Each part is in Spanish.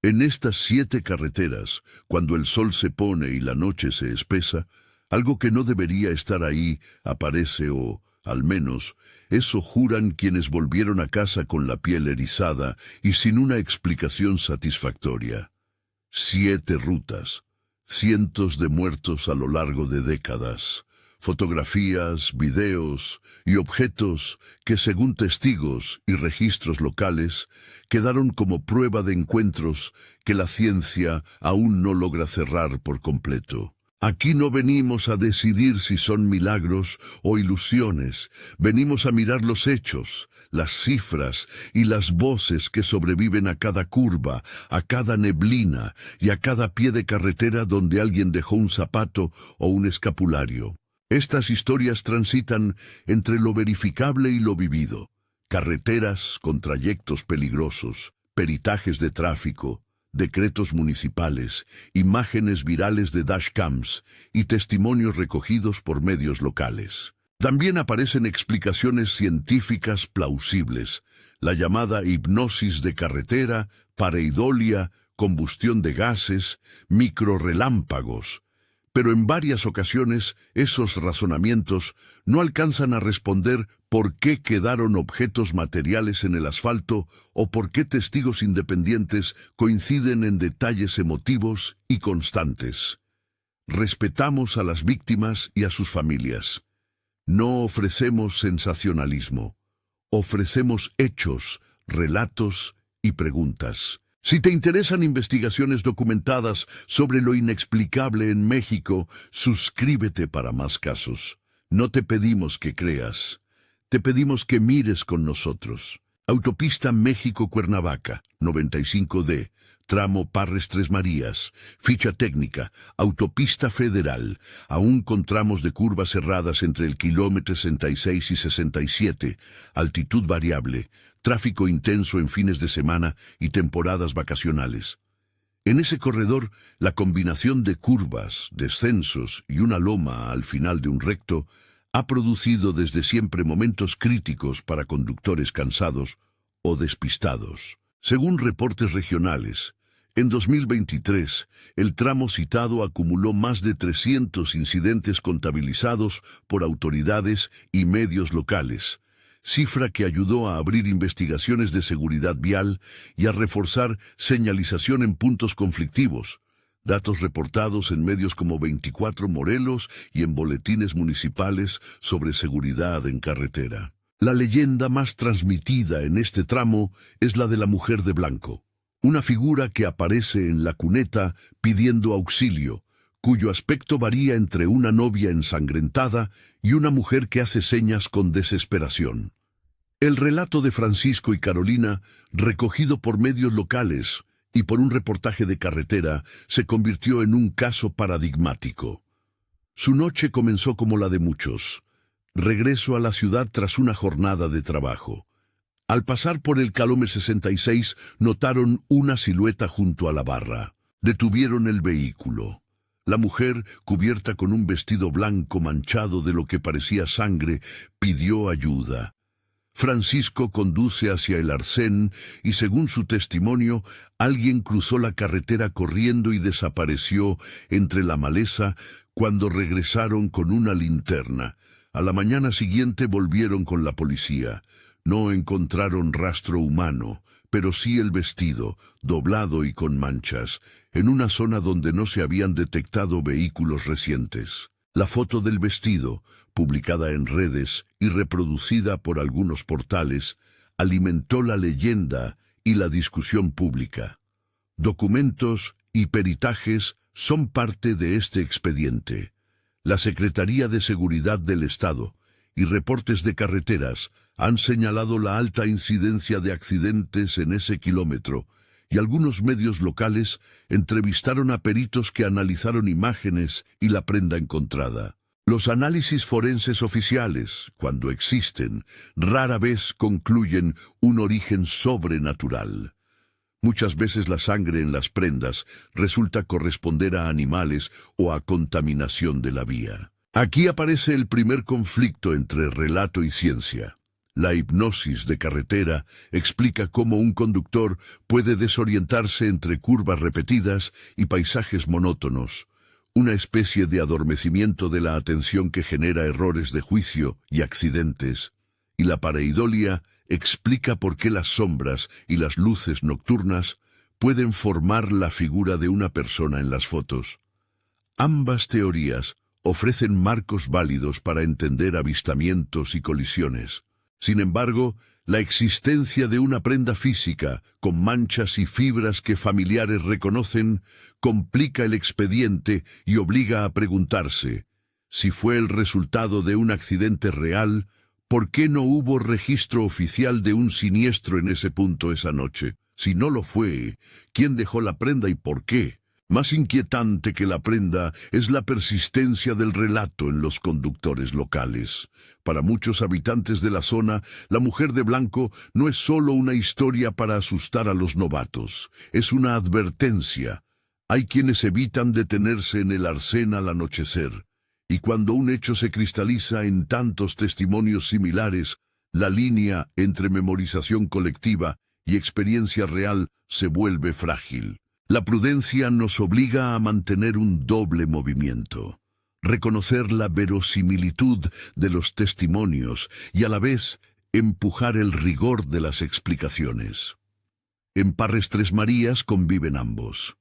En estas 7 carreteras, cuando el sol se pone y la noche se espesa, algo que no debería estar ahí aparece o, al menos, eso juran quienes volvieron a casa con la piel erizada y sin una explicación satisfactoria. 7 rutas, cientos de muertos a lo largo de décadas, fotografías, videos y objetos que, según testigos y registros locales, quedaron como prueba de encuentros que la ciencia aún no logra cerrar por completo. Aquí no venimos a decidir si son milagros o ilusiones, venimos a mirar los hechos, las cifras y las voces que sobreviven a cada curva, a cada neblina y a cada pie de carretera donde alguien dejó un zapato o un escapulario. Estas historias transitan entre lo verificable y lo vivido. Carreteras con trayectos peligrosos, peritajes de tráfico, decretos municipales, imágenes virales de dashcams y testimonios recogidos por medios locales. También aparecen explicaciones científicas plausibles, la llamada hipnosis de carretera, pareidolia, combustión de gases, microrelámpagos. Pero en varias ocasiones esos razonamientos no alcanzan a responder por qué quedaron objetos materiales en el asfalto o por qué testigos independientes coinciden en detalles emotivos y constantes. Respetamos a las víctimas y a sus familias. No ofrecemos sensacionalismo. Ofrecemos hechos, relatos y preguntas. Si te interesan investigaciones documentadas sobre lo inexplicable en México, suscríbete para más casos. No te pedimos que creas, te pedimos que mires con nosotros. Autopista México-Cuernavaca, 95D, tramo Parres Tres Marías, ficha técnica, autopista federal, aún con tramos de curvas cerradas entre el kilómetro 66 y 67, altitud variable, tráfico intenso en fines de semana y temporadas vacacionales. En ese corredor, la combinación de curvas, descensos y una loma al final de un recto ha producido desde siempre momentos críticos para conductores cansados o despistados. Según reportes regionales, en 2023, el tramo citado acumuló más de 300 incidentes contabilizados por autoridades y medios locales, cifra que ayudó a abrir investigaciones de seguridad vial y a reforzar señalización en puntos conflictivos, datos reportados en medios como 24 Morelos y en boletines municipales sobre seguridad en carretera. La leyenda más transmitida en este tramo es la de la mujer de blanco, una figura que aparece en la cuneta pidiendo auxilio, cuyo aspecto varía entre una novia ensangrentada y una mujer que hace señas con desesperación. El relato de Francisco y Carolina, recogido por medios locales y por un reportaje de carretera, se convirtió en un caso paradigmático. Su noche comenzó como la de muchos. Regreso a la ciudad tras una jornada de trabajo. Al pasar por el kilómetro 66, notaron una silueta junto a la barra. Detuvieron el vehículo. La mujer, cubierta con un vestido blanco manchado de lo que parecía sangre, pidió ayuda. Francisco conduce hacia el arcén y, según su testimonio, alguien cruzó la carretera corriendo y desapareció entre la maleza cuando regresaron con una linterna. A la mañana siguiente volvieron con la policía. No encontraron rastro humano, pero sí el vestido, doblado y con manchas, en una zona donde no se habían detectado vehículos recientes. La foto del vestido, publicada en redes y reproducida por algunos portales, alimentó la leyenda y la discusión pública. Documentos y peritajes son parte de este expediente. La Secretaría de Seguridad del Estado y reportes de carreteras han señalado la alta incidencia de accidentes en ese kilómetro, y algunos medios locales entrevistaron a peritos que analizaron imágenes y la prenda encontrada. Los análisis forenses oficiales, cuando existen, rara vez concluyen un origen sobrenatural. Muchas veces la sangre en las prendas resulta corresponder a animales o a contaminación de la vía. Aquí aparece el primer conflicto entre relato y ciencia. La hipnosis de carretera explica cómo un conductor puede desorientarse entre curvas repetidas y paisajes monótonos, una especie de adormecimiento de la atención que genera errores de juicio y accidentes. Y la pareidolia explica por qué las sombras y las luces nocturnas pueden formar la figura de una persona en las fotos. Ambas teorías ofrecen marcos válidos para entender avistamientos y colisiones. Sin embargo, la existencia de una prenda física con manchas y fibras que familiares reconocen complica el expediente y obliga a preguntarse, si fue el resultado de un accidente real, ¿por qué no hubo registro oficial de un siniestro en ese punto esa noche? Si no lo fue, ¿quién dejó la prenda y por qué? Más inquietante que la prenda es la persistencia del relato en los conductores locales. Para muchos habitantes de la zona, la mujer de blanco no es solo una historia para asustar a los novatos, es una advertencia. Hay quienes evitan detenerse en el arcén al anochecer, y cuando un hecho se cristaliza en tantos testimonios similares, la línea entre memorización colectiva y experiencia real se vuelve frágil. La prudencia nos obliga a mantener un doble movimiento, reconocer la verosimilitud de los testimonios y a la vez empujar el rigor de las explicaciones. En Parres Tres Marías conviven ambos.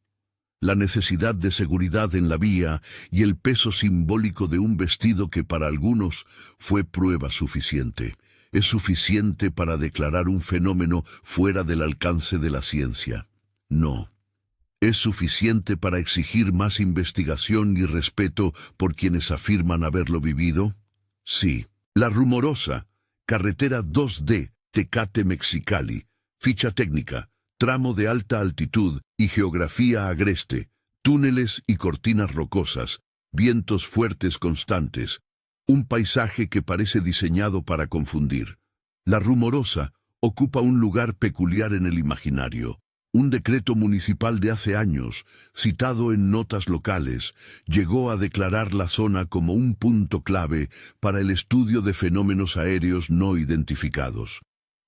La necesidad de seguridad en la vía y el peso simbólico de un vestido que para algunos fue prueba suficiente. Es suficiente para declarar un fenómeno fuera del alcance de la ciencia. No. ¿Es suficiente para exigir más investigación y respeto por quienes afirman haberlo vivido? Sí. La Rumorosa, carretera 2D, Tecate-Mexicali, ficha técnica, tramo de alta altitud y geografía agreste, túneles y cortinas rocosas, vientos fuertes constantes, un paisaje que parece diseñado para confundir. La Rumorosa ocupa un lugar peculiar en el imaginario. Un decreto municipal de hace años, citado en notas locales, llegó a declarar la zona como un punto clave para el estudio de fenómenos aéreos no identificados.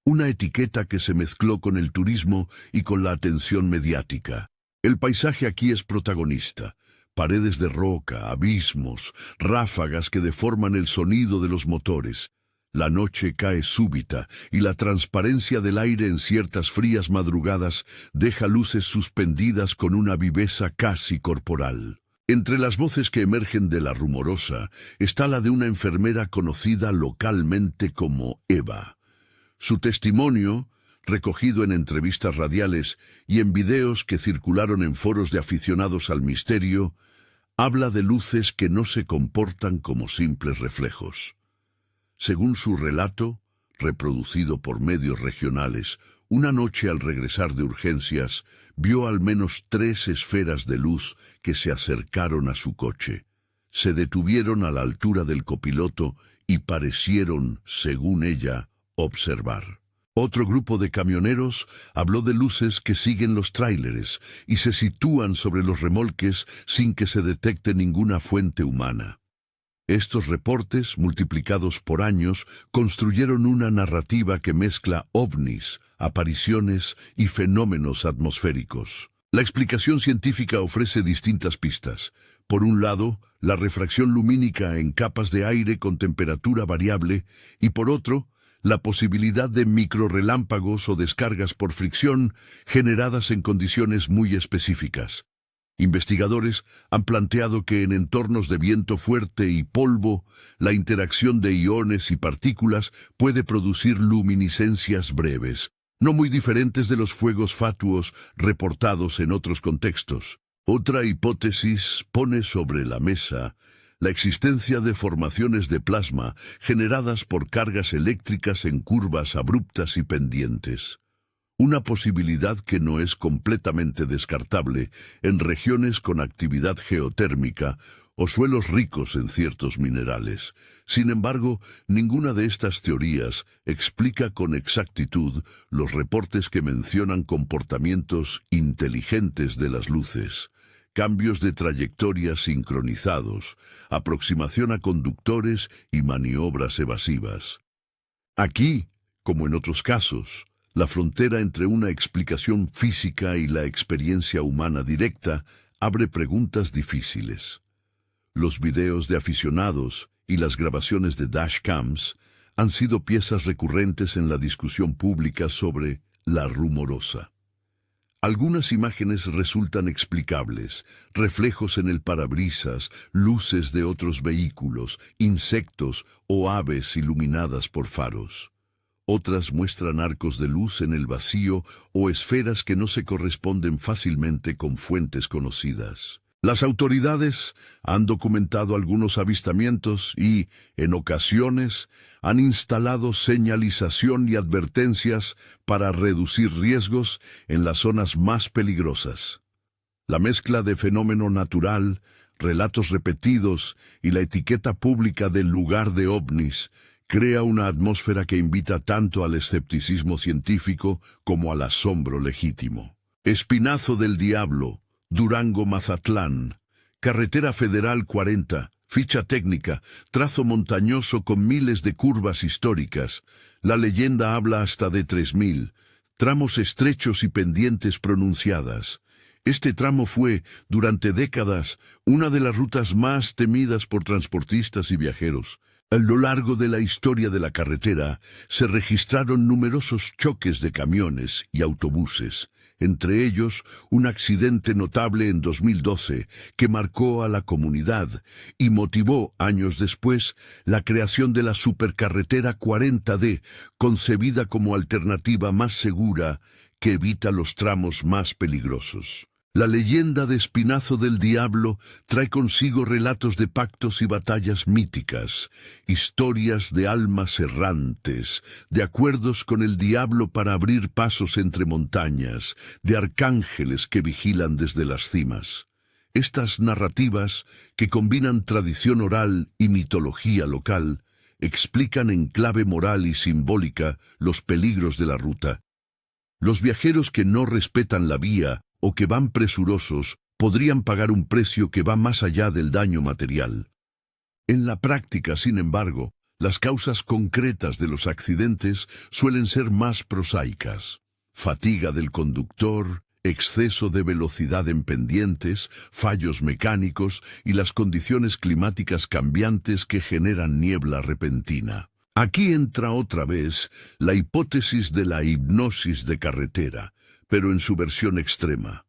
Una etiqueta que se mezcló con el turismo y con la atención mediática. El paisaje aquí es protagonista. Paredes de roca, abismos, ráfagas que deforman el sonido de los motores. La noche cae súbita y la transparencia del aire en ciertas frías madrugadas deja luces suspendidas con una viveza casi corporal. Entre las voces que emergen de la Rumorosa está la de una enfermera conocida localmente como Eva. Su testimonio, recogido en entrevistas radiales y en videos que circularon en foros de aficionados al misterio, habla de luces que no se comportan como simples reflejos. Según su relato, reproducido por medios regionales, una noche al regresar de urgencias, vio al menos 3 esferas de luz que se acercaron a su coche. Se detuvieron a la altura del copiloto y parecieron, según ella, observar. Otro grupo de camioneros habló de luces que siguen los tráileres y se sitúan sobre los remolques sin que se detecte ninguna fuente humana. Estos reportes, multiplicados por años, construyeron una narrativa que mezcla ovnis, apariciones y fenómenos atmosféricos. La explicación científica ofrece distintas pistas. Por un lado, la refracción lumínica en capas de aire con temperatura variable, y por otro, la posibilidad de microrelámpagos o descargas por fricción generadas en condiciones muy específicas. Investigadores han planteado que en entornos de viento fuerte y polvo, la interacción de iones y partículas puede producir luminiscencias breves, no muy diferentes de los fuegos fatuos reportados en otros contextos. Otra hipótesis pone sobre la mesa la existencia de formaciones de plasma generadas por cargas eléctricas en curvas abruptas y pendientes. Una posibilidad que no es completamente descartable en regiones con actividad geotérmica o suelos ricos en ciertos minerales. Sin embargo, ninguna de estas teorías explica con exactitud los reportes que mencionan comportamientos inteligentes de las luces, cambios de trayectoria sincronizados, aproximación a conductores y maniobras evasivas. Aquí, Como en otros casos, la frontera entre una explicación física y la experiencia humana directa abre preguntas difíciles. Los videos de aficionados y las grabaciones de dashcams han sido piezas recurrentes en la discusión pública sobre la rumorosa. Algunas imágenes resultan explicables: reflejos en el parabrisas, luces de otros vehículos, insectos o aves iluminadas por faros. Otras muestran arcos de luz en el vacío o esferas que no se corresponden fácilmente con fuentes conocidas. Las autoridades han documentado algunos avistamientos y, en ocasiones, han instalado señalización y advertencias para reducir riesgos en las zonas más peligrosas. La mezcla de fenómeno natural, relatos repetidos y la etiqueta pública del lugar de ovnis crea una atmósfera que invita tanto al escepticismo científico como al asombro legítimo. Espinazo del Diablo, Durango-Mazatlán, Carretera Federal 40, ficha técnica, trazo montañoso con miles de curvas históricas. La leyenda habla hasta de 3000, tramos estrechos y pendientes pronunciadas. Este tramo fue, durante décadas, una de las rutas más temidas por transportistas y viajeros. A lo largo de la historia de la carretera se registraron numerosos choques de camiones y autobuses, entre ellos un accidente notable en 2012 que marcó a la comunidad y motivó, años después, la creación de la Supercarretera 40D, concebida como alternativa más segura que evita los tramos más peligrosos. La leyenda de Espinazo del Diablo trae consigo relatos de pactos y batallas míticas, historias de almas errantes, de acuerdos con el diablo para abrir pasos entre montañas, de arcángeles que vigilan desde las cimas. Estas narrativas, que combinan tradición oral y mitología local, explican en clave moral y simbólica los peligros de la ruta. Los viajeros que no respetan la vía o que van presurosos podrían pagar un precio que va más allá del daño material. En la práctica, sin embargo, las causas concretas de los accidentes suelen ser más prosaicas: fatiga del conductor, exceso de velocidad en pendientes, fallos mecánicos y las condiciones climáticas cambiantes que generan niebla repentina. Aquí entra otra vez la hipótesis de la hipnosis de carretera, pero en su versión extrema.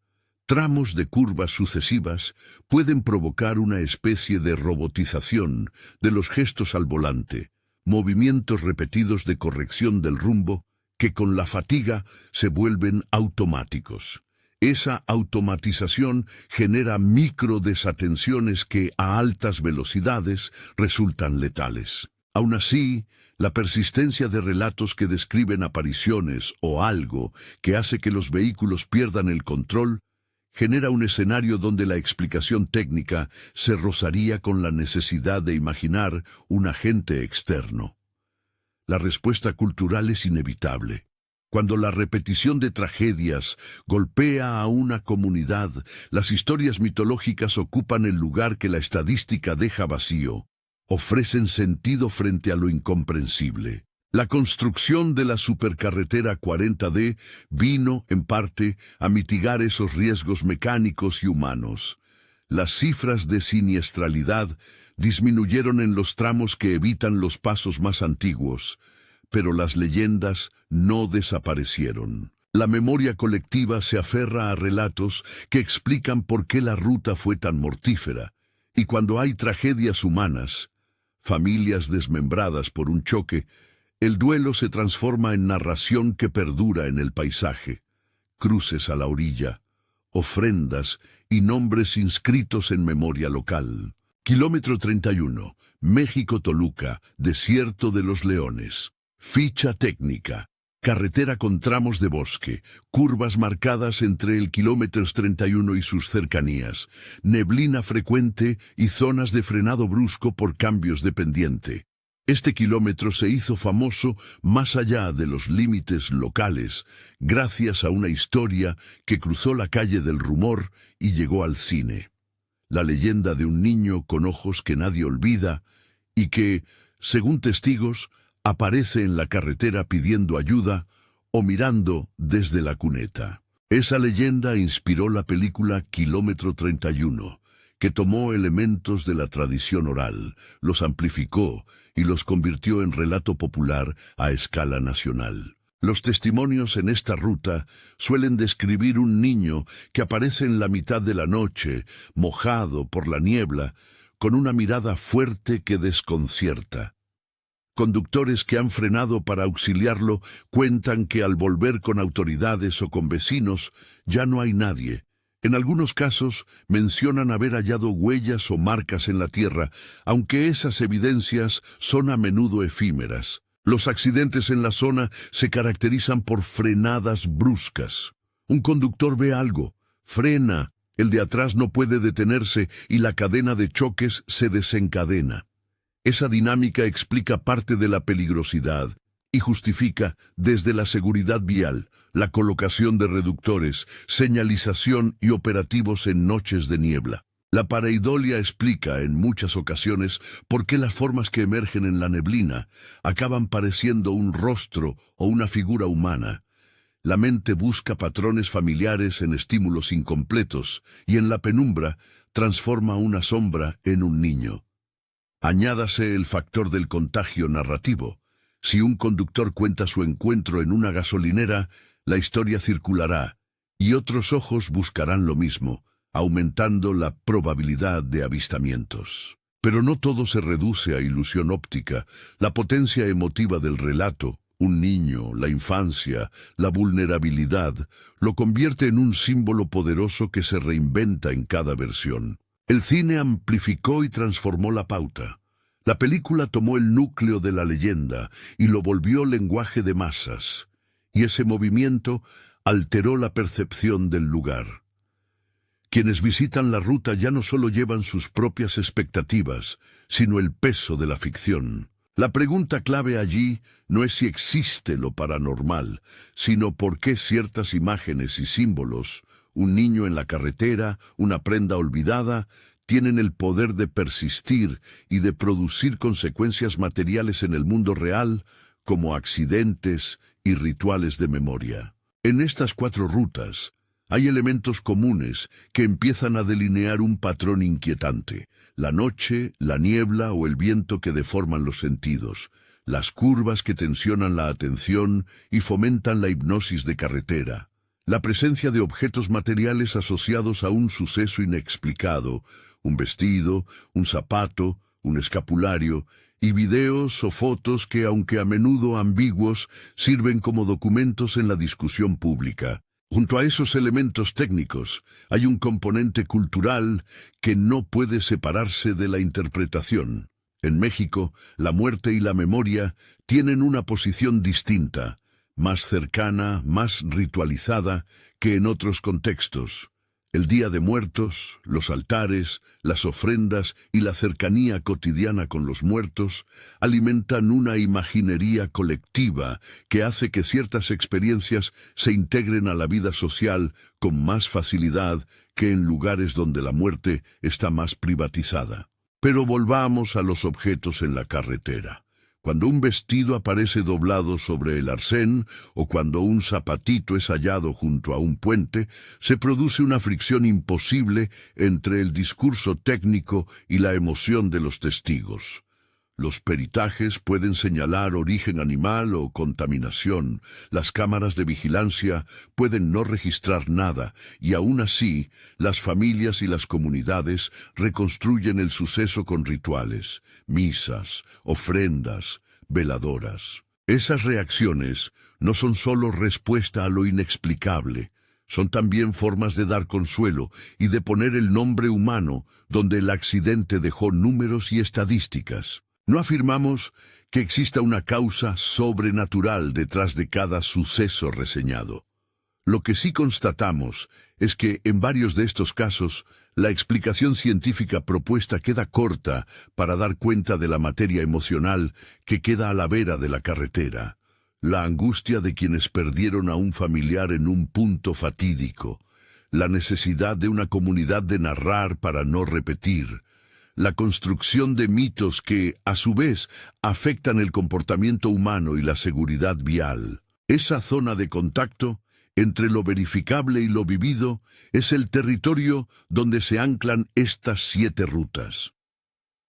Tramos de curvas sucesivas pueden provocar una especie de robotización de los gestos al volante, movimientos repetidos de corrección del rumbo que con la fatiga se vuelven automáticos. Esa automatización genera microdesatenciones que a altas velocidades resultan letales. Aún así, la persistencia de relatos que describen apariciones o algo que hace que los vehículos pierdan el control genera un escenario donde la explicación técnica se rozaría con la necesidad de imaginar un agente externo. La respuesta cultural es inevitable. Cuando la repetición de tragedias golpea a una comunidad, las historias mitológicas ocupan el lugar que la estadística deja vacío. Ofrecen sentido frente a lo incomprensible. La construcción de la Supercarretera 40D vino, en parte, a mitigar esos riesgos mecánicos y humanos. Las cifras de siniestralidad disminuyeron en los tramos que evitan los pasos más antiguos, pero las leyendas no desaparecieron. La memoria colectiva se aferra a relatos que explican por qué la ruta fue tan mortífera, y cuando hay tragedias humanas, familias desmembradas por un choque, el duelo se transforma en narración que perdura en el paisaje. Cruces a la orilla, ofrendas y nombres inscritos en memoria local. Kilómetro 31, México-Toluca, Desierto de los Leones. Ficha técnica. Carretera con tramos de bosque, curvas marcadas entre el kilómetro 31 y sus cercanías, neblina frecuente y zonas de frenado brusco por cambios de pendiente. Este kilómetro se hizo famoso más allá de los límites locales, gracias a una historia que cruzó la calle del rumor y llegó al cine. La leyenda de un niño con ojos que nadie olvida y que, según testigos, aparece en la carretera pidiendo ayuda o mirando desde la cuneta. Esa leyenda inspiró la película Kilómetro 31, que tomó elementos de la tradición oral, los amplificó y los convirtió en relato popular a escala nacional. Los testimonios en esta ruta suelen describir un niño que aparece en la mitad de la noche, mojado por la niebla, con una mirada fuerte que desconcierta. Conductores que han frenado para auxiliarlo cuentan que al volver con autoridades o con vecinos ya no hay nadie. En algunos casos mencionan haber hallado huellas o marcas en la tierra, aunque esas evidencias son a menudo efímeras. Los accidentes en la zona se caracterizan por frenadas bruscas. Un conductor ve algo, frena, el de atrás no puede detenerse y la cadena de choques se desencadena. Esa dinámica explica parte de la peligrosidad y justifica, desde la seguridad vial, la colocación de reductores, señalización y operativos en noches de niebla. La pareidolia explica, en muchas ocasiones, por qué las formas que emergen en la neblina acaban pareciendo un rostro o una figura humana. La mente busca patrones familiares en estímulos incompletos y en la penumbra transforma una sombra en un niño. Añádase el factor del contagio narrativo. Si un conductor cuenta su encuentro en una gasolinera, la historia circulará y otros ojos buscarán lo mismo, aumentando la probabilidad de avistamientos. Pero no todo se reduce a ilusión óptica. La potencia emotiva del relato, un niño, la infancia, la vulnerabilidad, lo convierte en un símbolo poderoso que se reinventa en cada versión. El cine amplificó y transformó la pauta. La película tomó el núcleo de la leyenda y lo volvió lenguaje de masas, y ese movimiento alteró la percepción del lugar. Quienes visitan la ruta ya no solo llevan sus propias expectativas, sino el peso de la ficción. La pregunta clave allí no es si existe lo paranormal, sino por qué ciertas imágenes y símbolos, un niño en la carretera, una prenda olvidada, tienen el poder de persistir y de producir consecuencias materiales en el mundo real, como accidentes y rituales de memoria. En estas 4 rutas, hay elementos comunes que empiezan a delinear un patrón inquietante: la noche, la niebla o el viento que deforman los sentidos, las curvas que tensionan la atención y fomentan la hipnosis de carretera, la presencia de objetos materiales asociados a un suceso inexplicado, un vestido, un zapato, un escapulario, y videos o fotos que, aunque a menudo ambiguos, sirven como documentos en la discusión pública. Junto a esos elementos técnicos, hay un componente cultural que no puede separarse de la interpretación. En México, la muerte y la memoria tienen una posición distinta, más cercana, más ritualizada que en otros contextos. El Día de Muertos, los altares, las ofrendas y la cercanía cotidiana con los muertos alimentan una imaginería colectiva que hace que ciertas experiencias se integren a la vida social con más facilidad que en lugares donde la muerte está más privatizada. Pero volvamos a los objetos en la carretera. Cuando un vestido aparece doblado sobre el arcén o cuando un zapatito es hallado junto a un puente, se produce una fricción imposible entre el discurso técnico y la emoción de los testigos. Los peritajes pueden señalar origen animal o contaminación, las cámaras de vigilancia pueden no registrar nada, y aún así, las familias y las comunidades reconstruyen el suceso con rituales, misas, ofrendas, veladoras. Esas reacciones no son solo respuesta a lo inexplicable, son también formas de dar consuelo y de poner el nombre humano donde el accidente dejó números y estadísticas. No afirmamos que exista una causa sobrenatural detrás de cada suceso reseñado. Lo que sí constatamos es que, en varios de estos casos, la explicación científica propuesta queda corta para dar cuenta de la materia emocional que queda a la vera de la carretera. La angustia de quienes perdieron a un familiar en un punto fatídico, la necesidad de una comunidad de narrar para no repetir, la construcción de mitos que, a su vez, afectan el comportamiento humano y la seguridad vial. Esa zona de contacto entre lo verificable y lo vivido es el territorio donde se anclan estas 7 rutas.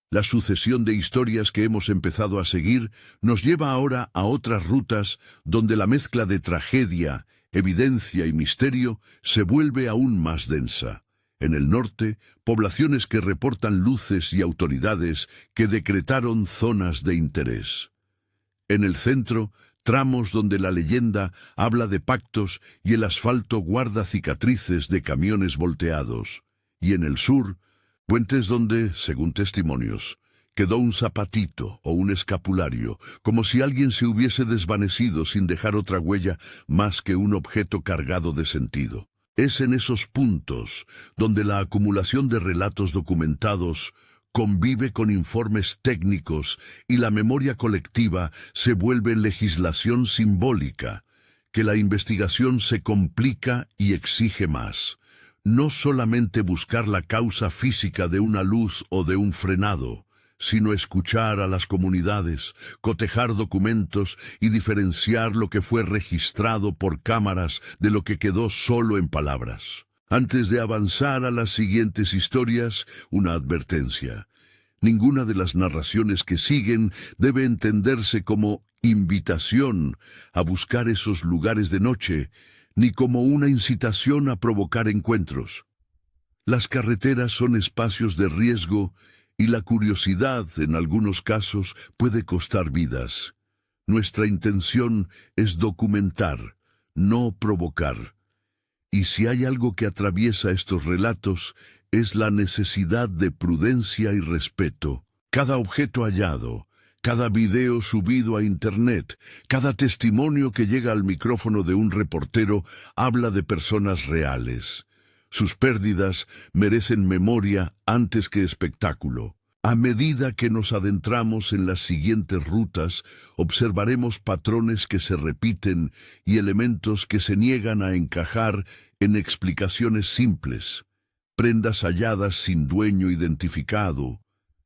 La sucesión de historias que hemos empezado a seguir nos lleva ahora a otras rutas donde la mezcla de tragedia, evidencia y misterio se vuelve aún más densa. En el norte, poblaciones que reportan luces y autoridades que decretaron zonas de interés. En el centro, tramos donde la leyenda habla de pactos y el asfalto guarda cicatrices de camiones volteados. Y en el sur, puentes donde, según testimonios, quedó un zapatito o un escapulario, como si alguien se hubiese desvanecido sin dejar otra huella más que un objeto cargado de sentido. Es en esos puntos donde la acumulación de relatos documentados convive con informes técnicos y la memoria colectiva se vuelve legislación simbólica, que la investigación se complica y exige más. No solamente buscar la causa física de una luz o de un frenado, sino escuchar a las comunidades, cotejar documentos y diferenciar lo que fue registrado por cámaras de lo que quedó solo en palabras. Antes de avanzar a las siguientes historias, una advertencia. Ninguna de las narraciones que siguen debe entenderse como invitación a buscar esos lugares de noche, ni como una incitación a provocar encuentros. Las carreteras son espacios de riesgo y la curiosidad, en algunos casos, puede costar vidas. Nuestra intención es documentar, no provocar. Y si hay algo que atraviesa estos relatos, es la necesidad de prudencia y respeto. Cada objeto hallado, cada video subido a Internet, cada testimonio que llega al micrófono de un reportero habla de personas reales. Sus pérdidas merecen memoria antes que espectáculo. A medida que nos adentramos en las siguientes rutas, observaremos patrones que se repiten y elementos que se niegan a encajar en explicaciones simples. Prendas halladas sin dueño identificado,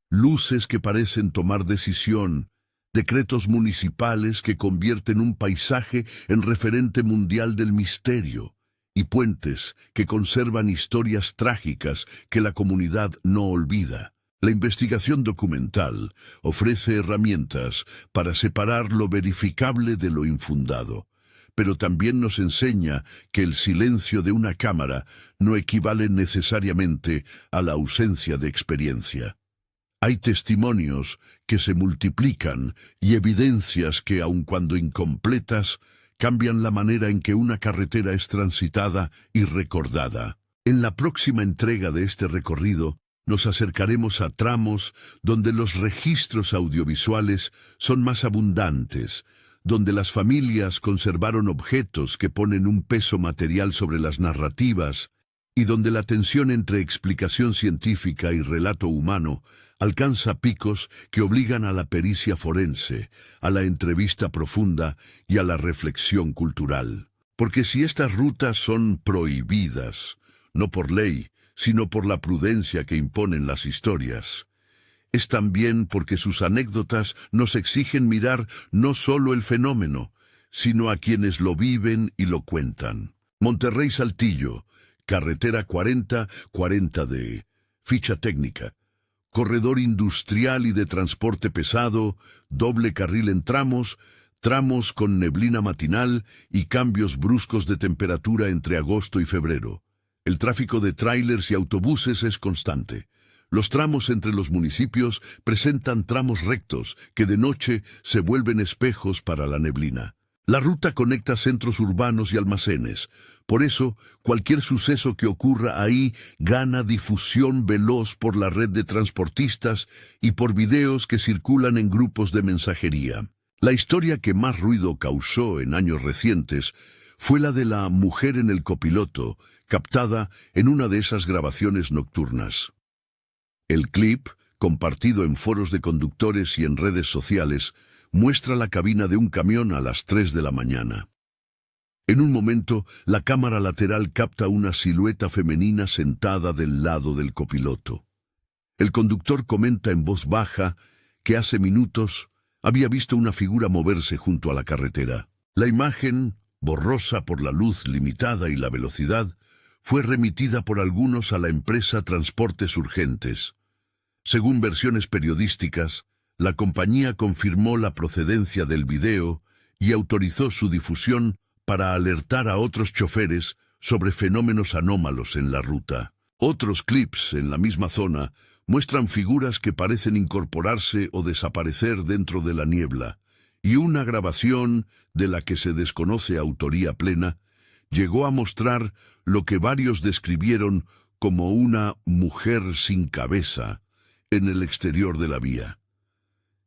luces que parecen tomar decisión, decretos municipales que convierten un paisaje en referente mundial del misterio, y puentes que conservan historias trágicas que la comunidad no olvida. La investigación documental ofrece herramientas para separar lo verificable de lo infundado, pero también nos enseña que el silencio de una cámara no equivale necesariamente a la ausencia de experiencia. Hay testimonios que se multiplican y evidencias que, aun cuando incompletas, cambian la manera en que una carretera es transitada y recordada. En la próxima entrega de este recorrido, nos acercaremos a tramos donde los registros audiovisuales son más abundantes, donde las familias conservaron objetos que ponen un peso material sobre las narrativas y donde la tensión entre explicación científica y relato humano alcanza picos que obligan a la pericia forense, a la entrevista profunda y a la reflexión cultural. Porque si estas rutas son prohibidas, no por ley, sino por la prudencia que imponen las historias, es también porque sus anécdotas nos exigen mirar no solo el fenómeno, sino a quienes lo viven y lo cuentan. Monterrey-Saltillo, carretera 40-40D, ficha técnica. Corredor industrial y de transporte pesado, doble carril en tramos, tramos con neblina matinal y cambios bruscos de temperatura entre agosto y febrero. El tráfico de tráilers y autobuses es constante. Los tramos entre los municipios presentan tramos rectos que de noche se vuelven espejos para la neblina. La ruta conecta centros urbanos y almacenes. Por eso, cualquier suceso que ocurra ahí gana difusión veloz por la red de transportistas y por videos que circulan en grupos de mensajería. La historia que más ruido causó en años recientes fue la de la mujer en el copiloto, captada en una de esas grabaciones nocturnas. El clip, compartido en foros de conductores y en redes sociales, muestra la cabina de un camión a las 3 de la mañana. En un momento, la cámara lateral capta una silueta femenina sentada del lado del copiloto. El conductor comenta en voz baja que hace minutos había visto una figura moverse junto a la carretera. La imagen, borrosa por la luz limitada y la velocidad, fue remitida por algunos a la empresa Transportes Urgentes. Según versiones periodísticas, la compañía confirmó la procedencia del video y autorizó su difusión para alertar a otros choferes sobre fenómenos anómalos en la ruta. Otros clips en la misma zona muestran figuras que parecen incorporarse o desaparecer dentro de la niebla, y una grabación, de la que se desconoce autoría plena, llegó a mostrar lo que varios describieron como una mujer sin cabeza en el exterior de la vía.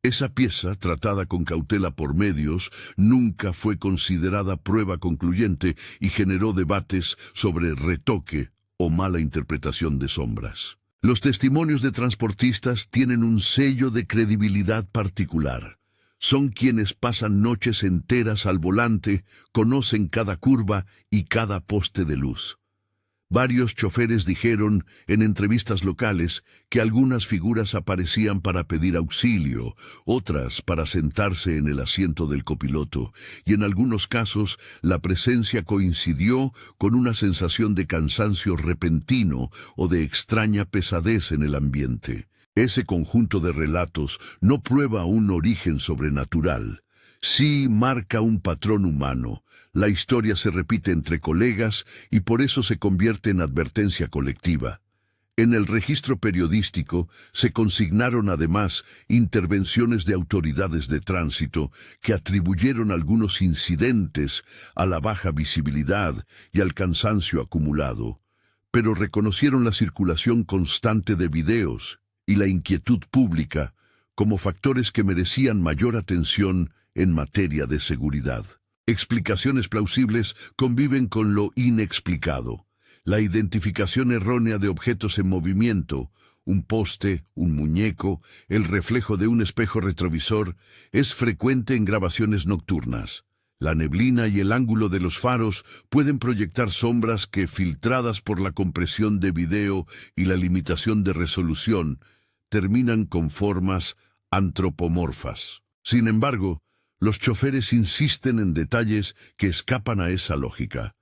Esa pieza, tratada con cautela por medios, nunca fue considerada prueba concluyente y generó debates sobre retoque o mala interpretación de sombras. Los testimonios de transportistas tienen un sello de credibilidad particular. Son quienes pasan noches enteras al volante, conocen cada curva y cada poste de luz. Varios choferes dijeron en entrevistas locales que algunas figuras aparecían para pedir auxilio, otras para sentarse en el asiento del copiloto, y en algunos casos la presencia coincidió con una sensación de cansancio repentino o de extraña pesadez en el ambiente. Ese conjunto de relatos no prueba un origen sobrenatural. Sí marca un patrón humano. La historia se repite entre colegas y por eso se convierte en advertencia colectiva. En el registro periodístico se consignaron además intervenciones de autoridades de tránsito que atribuyeron algunos incidentes a la baja visibilidad y al cansancio acumulado, pero reconocieron la circulación constante de videos y la inquietud pública como factores que merecían mayor atención en materia de seguridad. Explicaciones plausibles conviven con lo inexplicado. La identificación errónea de objetos en movimiento, un poste, un muñeco, el reflejo de un espejo retrovisor, es frecuente en grabaciones nocturnas. La neblina y el ángulo de los faros pueden proyectar sombras que, filtradas por la compresión de video y la limitación de resolución, terminan con formas antropomorfas. Sin embargo, los choferes insisten en detalles que escapan a esa lógica.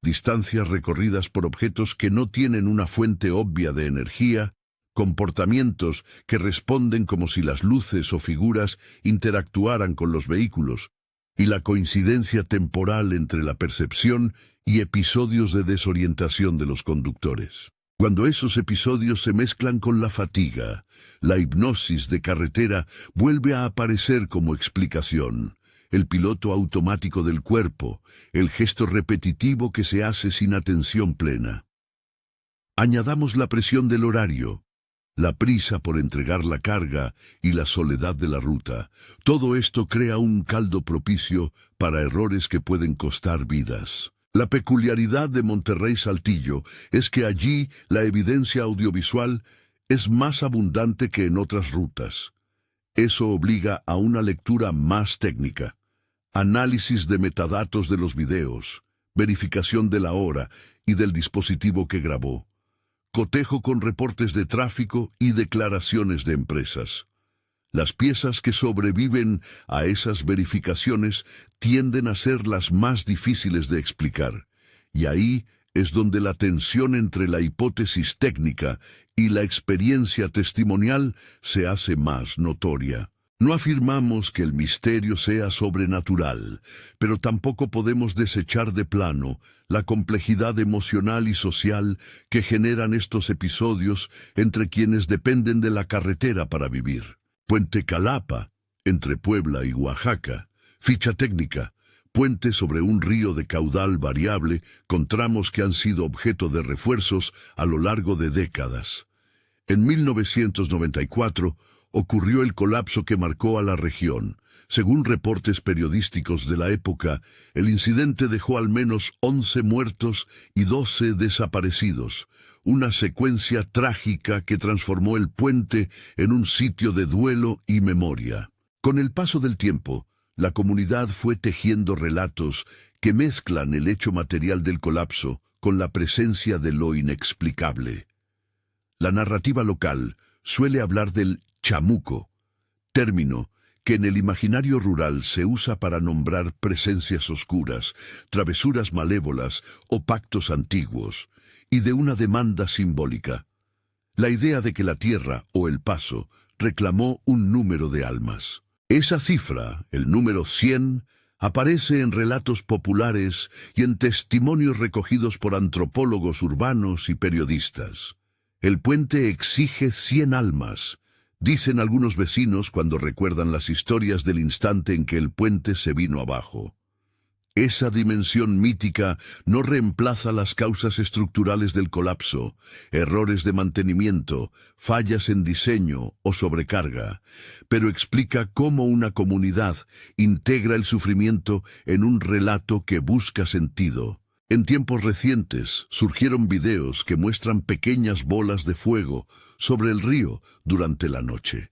Distancias recorridas por objetos que no tienen una fuente obvia de energía, comportamientos que responden como si las luces o figuras interactuaran con los vehículos, y la coincidencia temporal entre la percepción y episodios de desorientación de los conductores. Cuando esos episodios se mezclan con la fatiga, la hipnosis de carretera vuelve a aparecer como explicación. El piloto automático del cuerpo, el gesto repetitivo que se hace sin atención plena. Añadamos la presión del horario, la prisa por entregar la carga y la soledad de la ruta. Todo esto crea un caldo propicio para errores que pueden costar vidas. La peculiaridad de Monterrey-Saltillo es que allí la evidencia audiovisual es más abundante que en otras rutas. Eso obliga a una lectura más técnica, análisis de metadatos de los videos, verificación de la hora y del dispositivo que grabó, cotejo con reportes de tráfico y declaraciones de empresas. Las piezas que sobreviven a esas verificaciones tienden a ser las más difíciles de explicar, y ahí es donde la tensión entre la hipótesis técnica y la experiencia testimonial se hace más notoria. No afirmamos que el misterio sea sobrenatural, pero tampoco podemos desechar de plano la complejidad emocional y social que generan estos episodios entre quienes dependen de la carretera para vivir. Puente Calapa, entre Puebla y Oaxaca. Ficha técnica: puente sobre un río de caudal variable con tramos que han sido objeto de refuerzos a lo largo de décadas. En 1994 ocurrió el colapso que marcó a la región. Según reportes periodísticos de la época, el incidente dejó al menos 11 muertos y 12 desaparecidos. Una secuencia trágica que transformó el puente en un sitio de duelo y memoria. Con el paso del tiempo, la comunidad fue tejiendo relatos que mezclan el hecho material del colapso con la presencia de lo inexplicable. La narrativa local, suele hablar del chamuco, término que en el imaginario rural se usa para nombrar presencias oscuras, travesuras malévolas o pactos antiguos, y de una demanda simbólica. La idea de que la tierra o el paso reclamó un número de almas. Esa cifra, el número 100, aparece en relatos populares y en testimonios recogidos por antropólogos urbanos y periodistas. El puente exige 100 almas, dicen algunos vecinos cuando recuerdan las historias del instante en que el puente se vino abajo. Esa dimensión mítica no reemplaza las causas estructurales del colapso, errores de mantenimiento, fallas en diseño o sobrecarga, pero explica cómo una comunidad integra el sufrimiento en un relato que busca sentido. En tiempos recientes surgieron videos que muestran pequeñas bolas de fuego sobre el río durante la noche.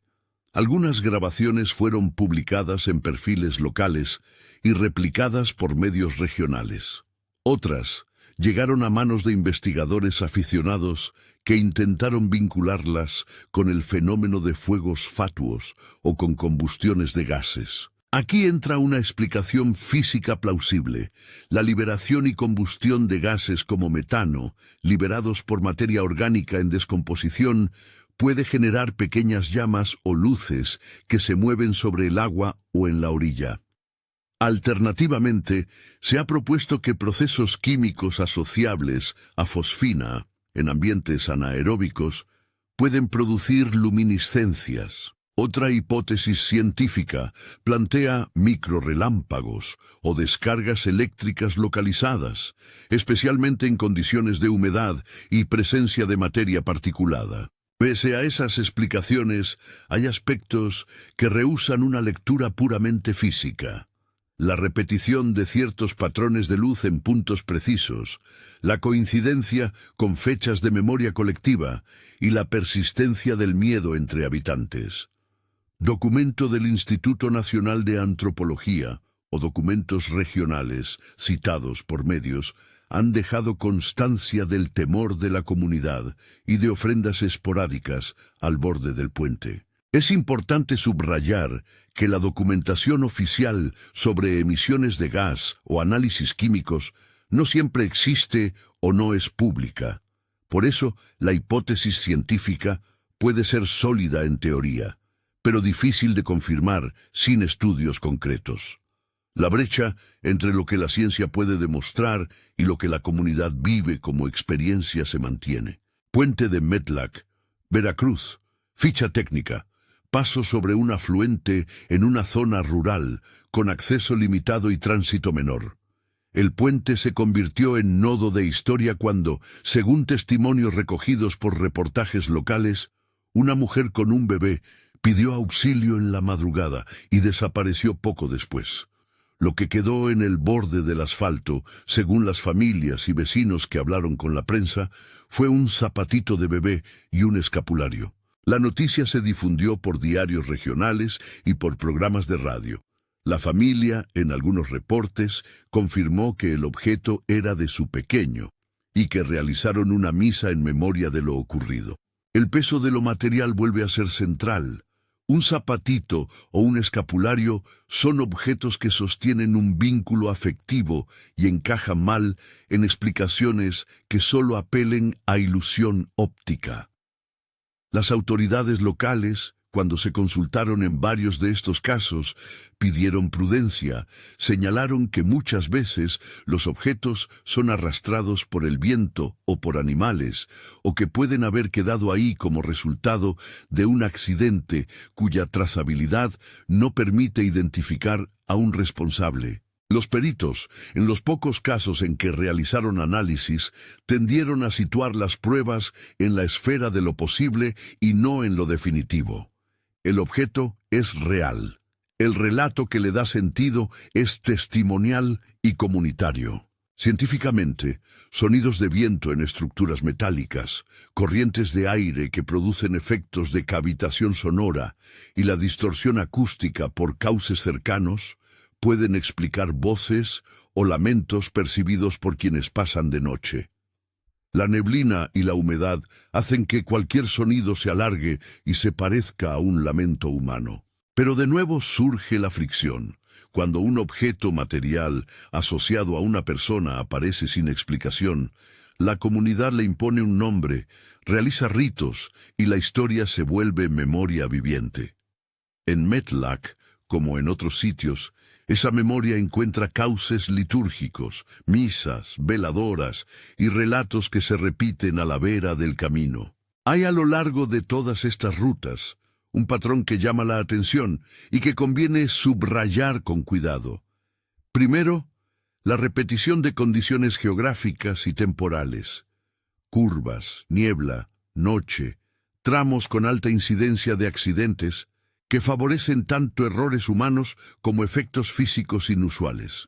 Algunas grabaciones fueron publicadas en perfiles locales y replicadas por medios regionales. Otras llegaron a manos de investigadores aficionados que intentaron vincularlas con el fenómeno de fuegos fatuos o con combustiones de gases. Aquí entra una explicación física plausible: la liberación y combustión de gases como metano, liberados por materia orgánica en descomposición, puede generar pequeñas llamas o luces que se mueven sobre el agua o en la orilla. Alternativamente, se ha propuesto que procesos químicos asociables a fosfina, en ambientes anaeróbicos, pueden producir luminiscencias. Otra hipótesis científica plantea microrelámpagos o descargas eléctricas localizadas, especialmente en condiciones de humedad y presencia de materia particulada. Pese a esas explicaciones, hay aspectos que rehúsan una lectura puramente física. La repetición de ciertos patrones de luz en puntos precisos, la coincidencia con fechas de memoria colectiva y la persistencia del miedo entre habitantes. Documento del Instituto Nacional de Antropología o documentos regionales citados por medios han dejado constancia del temor de la comunidad y de ofrendas esporádicas al borde del puente. Es importante subrayar que la documentación oficial sobre emisiones de gas o análisis químicos no siempre existe o no es pública. Por eso, la hipótesis científica puede ser sólida en teoría, pero difícil de confirmar sin estudios concretos. La brecha entre lo que la ciencia puede demostrar y lo que la comunidad vive como experiencia se mantiene. Puente de Metlac, Veracruz. Ficha técnica: paso sobre un afluente en una zona rural, con acceso limitado y tránsito menor. El puente se convirtió en nodo de historia cuando, según testimonios recogidos por reportajes locales, una mujer con un bebé pidió auxilio en la madrugada y desapareció poco después. Lo que quedó en el borde del asfalto, según las familias y vecinos que hablaron con la prensa, fue un zapatito de bebé y un escapulario. La noticia se difundió por diarios regionales y por programas de radio. La familia, en algunos reportes, confirmó que el objeto era de su pequeño y que realizaron una misa en memoria de lo ocurrido. El peso de lo material vuelve a ser central. Un zapatito o un escapulario son objetos que sostienen un vínculo afectivo y encajan mal en explicaciones que solo apelen a ilusión óptica. Las autoridades locales, cuando se consultaron en varios de estos casos, pidieron prudencia, señalaron que muchas veces los objetos son arrastrados por el viento o por animales, o que pueden haber quedado ahí como resultado de un accidente cuya trazabilidad no permite identificar a un responsable. Los peritos, en los pocos casos en que realizaron análisis, tendieron a situar las pruebas en la esfera de lo posible y no en lo definitivo. El objeto es real. El relato que le da sentido es testimonial y comunitario. Científicamente, sonidos de viento en estructuras metálicas, corrientes de aire que producen efectos de cavitación sonora y la distorsión acústica por cauces cercanos pueden explicar voces o lamentos percibidos por quienes pasan de noche. La neblina y la humedad hacen que cualquier sonido se alargue y se parezca a un lamento humano. Pero de nuevo surge la fricción. Cuando un objeto material asociado a una persona aparece sin explicación, la comunidad le impone un nombre, realiza ritos y la historia se vuelve memoria viviente. En Metlac, como en otros sitios, esa memoria encuentra cauces litúrgicos, misas, veladoras y relatos que se repiten a la vera del camino. Hay a lo largo de todas estas rutas un patrón que llama la atención y que conviene subrayar con cuidado. Primero, la repetición de condiciones geográficas y temporales. Curvas, niebla, noche, tramos con alta incidencia de accidentes que favorecen tanto errores humanos como efectos físicos inusuales.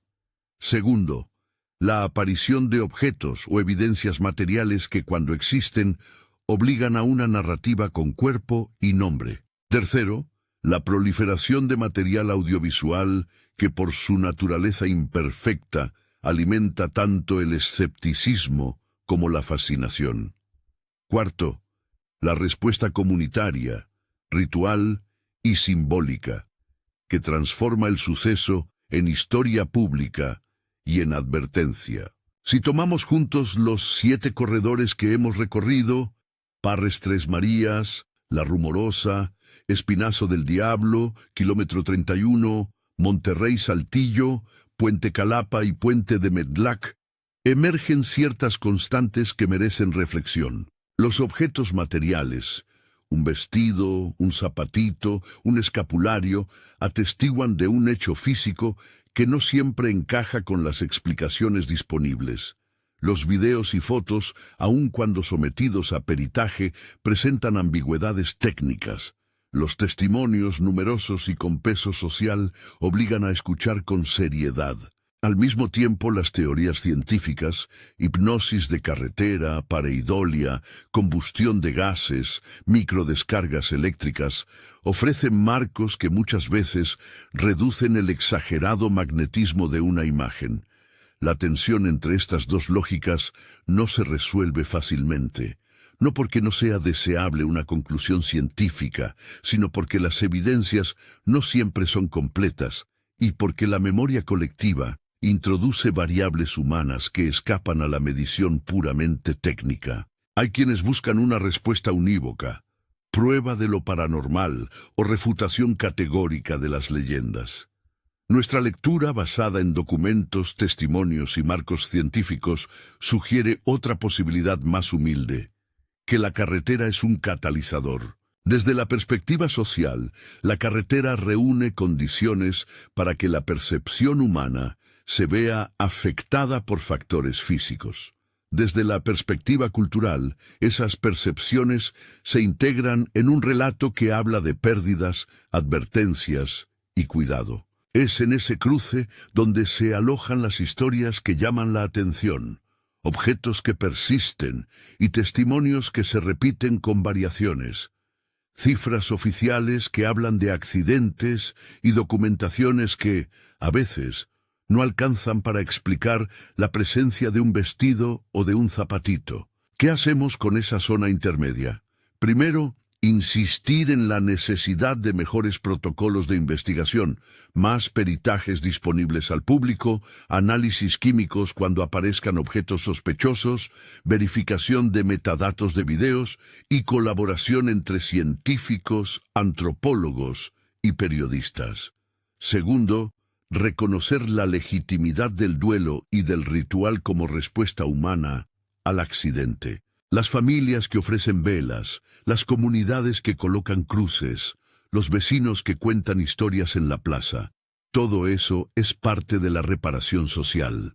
Segundo, la aparición de objetos o evidencias materiales que cuando existen obligan a una narrativa con cuerpo y nombre. Tercero, la proliferación de material audiovisual que por su naturaleza imperfecta alimenta tanto el escepticismo como la fascinación. Cuarto, la respuesta comunitaria, ritual y simbólica, que transforma el suceso en historia pública y en advertencia. Si tomamos juntos los 7 corredores que hemos recorrido, Parres Tres Marías, La Rumorosa, Espinazo del Diablo, Kilómetro 31, Monterrey Saltillo, Puente Calapa y Puente de Metlac, emergen ciertas constantes que merecen reflexión. Los objetos materiales, un vestido, un zapatito, un escapulario, atestiguan de un hecho físico que no siempre encaja con las explicaciones disponibles. Los videos y fotos, aun cuando sometidos a peritaje, presentan ambigüedades técnicas. Los testimonios, numerosos y con peso social, obligan a escuchar con seriedad. Al mismo tiempo, las teorías científicas, hipnosis de carretera, pareidolia, combustión de gases, microdescargas eléctricas, ofrecen marcos que muchas veces reducen el exagerado magnetismo de una imagen. La tensión entre estas dos lógicas no se resuelve fácilmente. No porque no sea deseable una conclusión científica, sino porque las evidencias no siempre son completas y porque la memoria colectiva introduce variables humanas que escapan a la medición puramente técnica. Hay quienes buscan una respuesta unívoca, prueba de lo paranormal o refutación categórica de las leyendas. Nuestra lectura, basada en documentos, testimonios y marcos científicos, sugiere otra posibilidad más humilde, que la carretera es un catalizador. Desde la perspectiva social, la carretera reúne condiciones para que la percepción humana se vea afectada por factores físicos. Desde la perspectiva cultural, esas percepciones se integran en un relato que habla de pérdidas, advertencias y cuidado. Es en ese cruce donde se alojan las historias que llaman la atención, objetos que persisten y testimonios que se repiten con variaciones, cifras oficiales que hablan de accidentes y documentaciones que, a veces, no alcanzan para explicar la presencia de un vestido o de un zapatito. ¿Qué hacemos con esa zona intermedia? Primero, insistir en la necesidad de mejores protocolos de investigación, más peritajes disponibles al público, análisis químicos cuando aparezcan objetos sospechosos, verificación de metadatos de videos y colaboración entre científicos, antropólogos y periodistas. Segundo, reconocer la legitimidad del duelo y del ritual como respuesta humana al accidente. Las familias que ofrecen velas, las comunidades que colocan cruces, los vecinos que cuentan historias en la plaza. Todo eso es parte de la reparación social.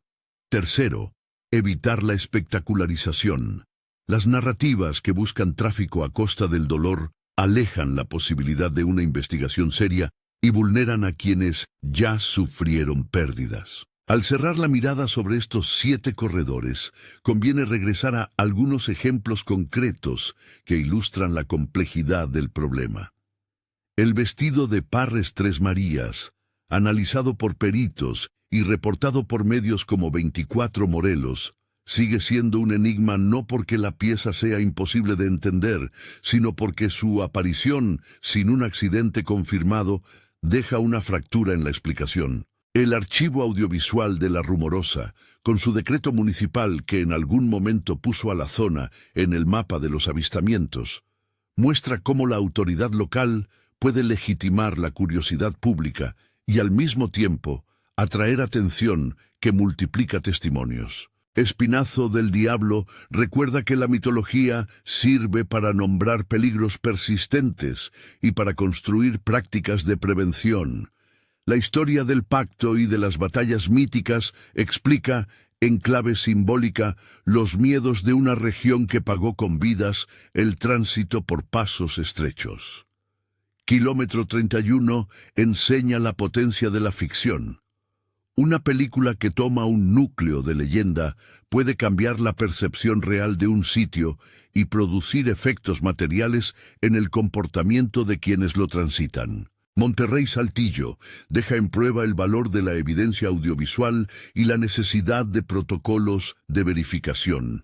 Tercero, evitar la espectacularización. Las narrativas que buscan tráfico a costa del dolor alejan la posibilidad de una investigación seria y vulneran a quienes ya sufrieron pérdidas. Al cerrar la mirada sobre estos 7 corredores, conviene regresar a algunos ejemplos concretos que ilustran la complejidad del problema. El vestido de Parres Tres Marías, analizado por peritos y reportado por medios como 24 Morelos, sigue siendo un enigma no porque la pieza sea imposible de entender, sino porque su aparición, sin un accidente confirmado, deja una fractura en la explicación. El archivo audiovisual de La Rumorosa, con su decreto municipal que en algún momento puso a la zona en el mapa de los avistamientos, muestra cómo la autoridad local puede legitimar la curiosidad pública y al mismo tiempo atraer atención que multiplica testimonios. Espinazo del Diablo recuerda que la mitología sirve para nombrar peligros persistentes y para construir prácticas de prevención. La historia del pacto y de las batallas míticas explica, en clave simbólica, los miedos de una región que pagó con vidas el tránsito por pasos estrechos. Kilómetro 31 enseña la potencia de la ficción. Una película que toma un núcleo de leyenda puede cambiar la percepción real de un sitio y producir efectos materiales en el comportamiento de quienes lo transitan. Monterrey Saltillo deja en prueba el valor de la evidencia audiovisual y la necesidad de protocolos de verificación.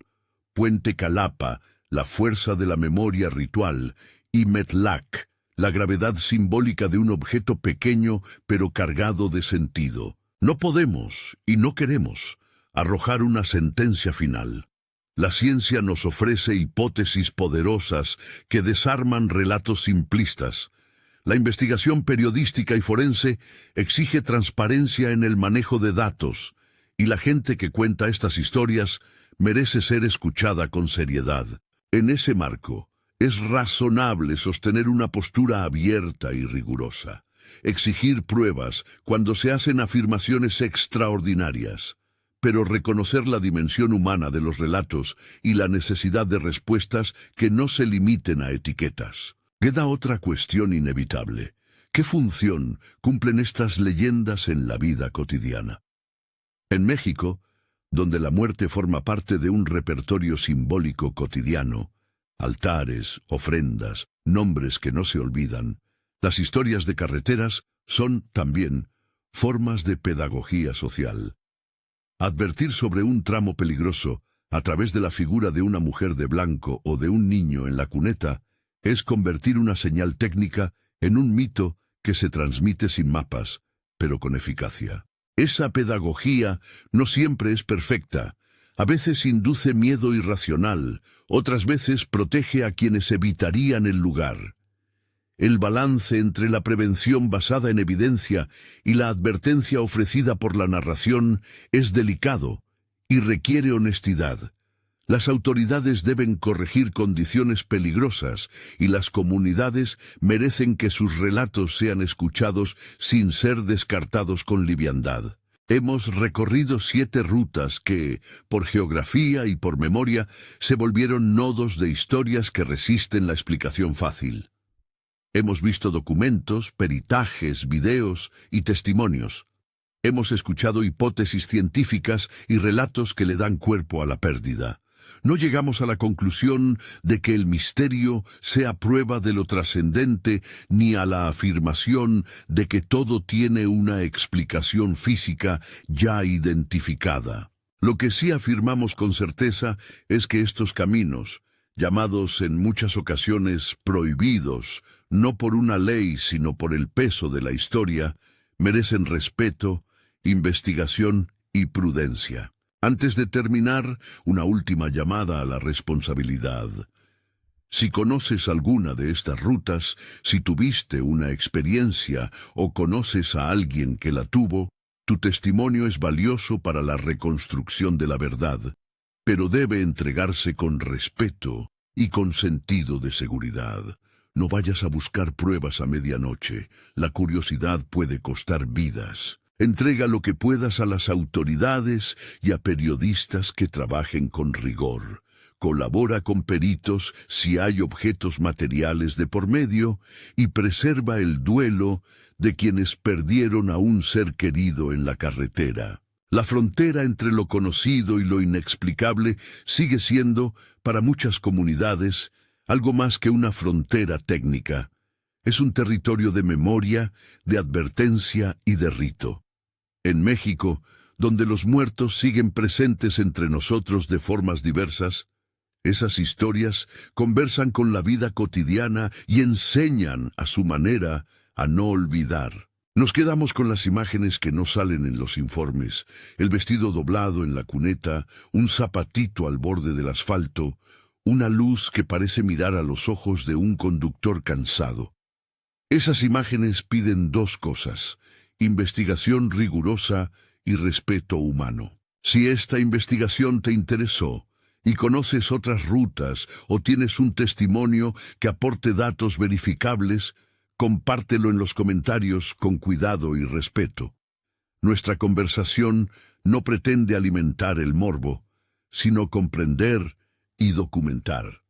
Puente Calapa, la fuerza de la memoria ritual, y Metlac, la gravedad simbólica de un objeto pequeño pero cargado de sentido. No podemos, y no queremos, arrojar una sentencia final. La ciencia nos ofrece hipótesis poderosas que desarman relatos simplistas. La investigación periodística y forense exige transparencia en el manejo de datos, y la gente que cuenta estas historias merece ser escuchada con seriedad. En ese marco, es razonable sostener una postura abierta y rigurosa. Exigir pruebas cuando se hacen afirmaciones extraordinarias, pero reconocer la dimensión humana de los relatos y la necesidad de respuestas que no se limiten a etiquetas. Queda otra cuestión inevitable. ¿Qué función cumplen estas leyendas en la vida cotidiana? En México, donde la muerte forma parte de un repertorio simbólico cotidiano, altares, ofrendas, nombres que no se olvidan, las historias de carreteras son, también, formas de pedagogía social. Advertir sobre un tramo peligroso a través de la figura de una mujer de blanco o de un niño en la cuneta es convertir una señal técnica en un mito que se transmite sin mapas, pero con eficacia. Esa pedagogía no siempre es perfecta. A veces induce miedo irracional, otras veces protege a quienes evitarían el lugar. El balance entre la prevención basada en evidencia y la advertencia ofrecida por la narración es delicado y requiere honestidad. Las autoridades deben corregir condiciones peligrosas y las comunidades merecen que sus relatos sean escuchados sin ser descartados con liviandad. Hemos recorrido 7 rutas que, por geografía y por memoria, se volvieron nodos de historias que resisten la explicación fácil. Hemos visto documentos, peritajes, videos y testimonios. Hemos escuchado hipótesis científicas y relatos que le dan cuerpo a la pérdida. No llegamos a la conclusión de que el misterio sea prueba de lo trascendente, ni a la afirmación de que todo tiene una explicación física ya identificada. Lo que sí afirmamos con certeza es que estos caminos, llamados en muchas ocasiones prohibidos, no por una ley sino por el peso de la historia, merecen respeto, investigación y prudencia. Antes de terminar, una última llamada a la responsabilidad. Si conoces alguna de estas rutas, si tuviste una experiencia o conoces a alguien que la tuvo, tu testimonio es valioso para la reconstrucción de la verdad, pero debe entregarse con respeto y con sentido de seguridad. No vayas a buscar pruebas a medianoche. La curiosidad puede costar vidas. Entrega lo que puedas a las autoridades y a periodistas que trabajen con rigor. Colabora con peritos si hay objetos materiales de por medio y preserva el duelo de quienes perdieron a un ser querido en la carretera. La frontera entre lo conocido y lo inexplicable sigue siendo, para muchas comunidades, algo más que una frontera técnica. Es un territorio de memoria, de advertencia y de rito. En México, donde los muertos siguen presentes entre nosotros de formas diversas. Esas historias conversan con la vida cotidiana y enseñan, a su manera, a no olvidar. Nos quedamos con las imágenes que no salen en los informes: el vestido doblado en la cuneta, un zapatito al borde del asfalto, una luz que parece mirar a los ojos de un conductor cansado. Esas imágenes piden dos cosas: investigación rigurosa y respeto humano. Si esta investigación te interesó y conoces otras rutas o tienes un testimonio que aporte datos verificables, compártelo en los comentarios con cuidado y respeto. Nuestra conversación no pretende alimentar el morbo, sino comprender y documentar.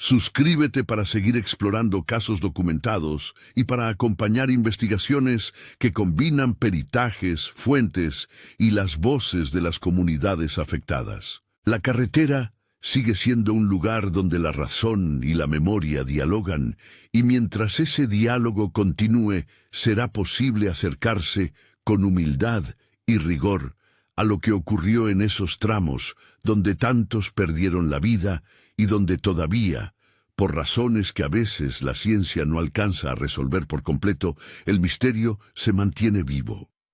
Suscríbete para seguir explorando casos documentados y para acompañar investigaciones que combinan peritajes, fuentes y las voces de las comunidades afectadas. La carretera sigue siendo un lugar donde la razón y la memoria dialogan, y mientras ese diálogo continúe, será posible acercarse con humildad y rigor a lo que ocurrió en esos tramos donde tantos perdieron la vida y donde todavía, por razones que a veces la ciencia no alcanza a resolver por completo, el misterio se mantiene vivo.